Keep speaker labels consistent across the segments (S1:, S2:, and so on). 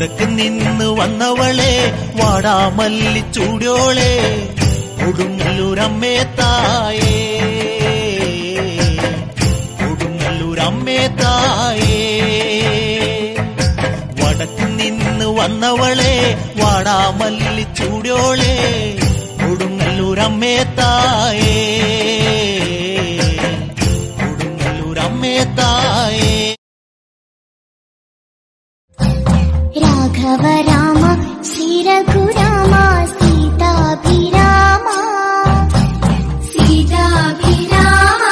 S1: വടക്ക് നിന്ന് വന്നവളെ വാടാമല്ലി ചൂടോളെ കൊടുങ്ങല്ലൂരമ്മേ തായേ കൊടുങ്ങല്ലൂരമ്മേ തായേ വടക്ക് നിന്ന് വന്നവളെ വാടാമല്ലി ചൂടോളെ കൊടുങ്ങല്ലൂരമ്മേ തായേ കൊടുങ്ങല്ലൂരമ്മേ തായേ
S2: राघव राम श्री रघुराम सीताभिराम सीताभिराम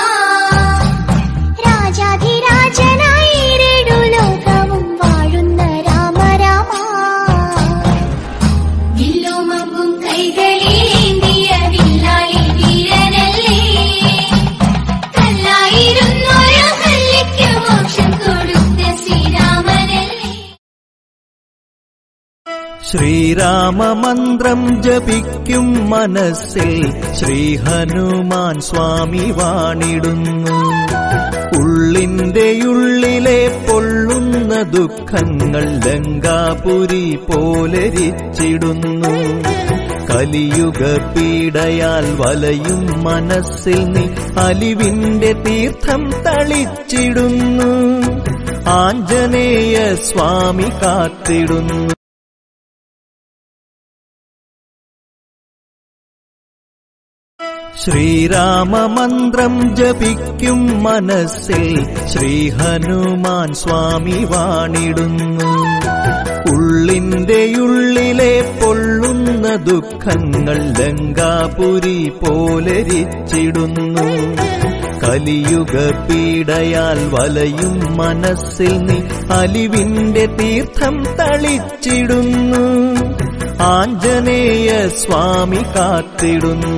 S2: राजाधिराजनाയി രണ്ടു ലോകവും വാഴുന്ന രാമ രാമ വില്ലുമമ്പും കൈകളിലേന്തിയ വില്ലാളി വീരനല്ലേ കല്ലായിരുന്നൊരു ഹല്ലിക്ക് മോക്ഷം കൊടുത്ത ശ്രീരാമനല്ലേ
S1: ശ്രീരാമമന്ത്രം ജപിക്കും മനസ്സിൽ ശ്രീ ഹനുമാൻ സ്വാമി വാണിടുന്നു. ഉള്ളിന്റെ ഉള്ളിലെ പൊള്ളുന്ന ദുഃഖങ്ങൾ ലങ്കാപുരി പോലെരിച്ചിടുന്നു. കലിയുഗ പീഡയാൽ വലയും മനസ്സിൽ നീ അലിവിന്റെ തീർത്ഥം തളിച്ചിടുന്നു. ആഞ്ജനേയ സ്വാമി കാത്തിടുന്നു. ശ്രീരാമമന്ത്രം ജപിക്കും മനസ്സിൽ ശ്രീ ഹനുമാൻ സ്വാമി വാണിടുന്നു. ഉള്ളിന്റെ ഉള്ളിലെ പൊള്ളുന്ന ദുഃഖങ്ങൾ ലങ്കാപുരി പോലെരിച്ചിടുന്നു. കലിയുഗ പീഡയാൽ വലയും മനസ്സിൽ നീ അലിവിന്റെ തീർത്ഥം തളിച്ചിടുന്നു. ആഞ്ജനേയ സ്വാമി കാത്തിടുന്നു.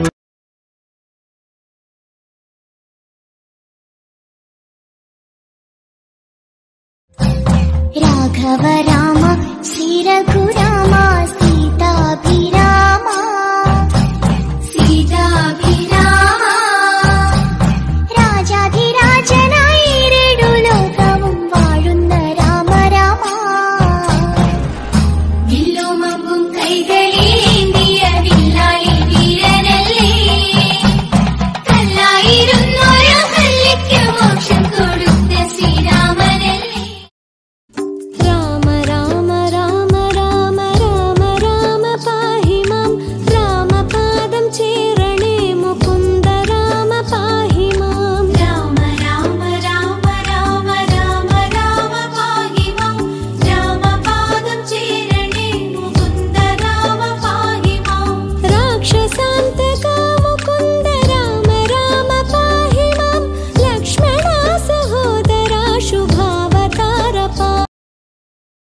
S2: राघव राम श्री रघुराम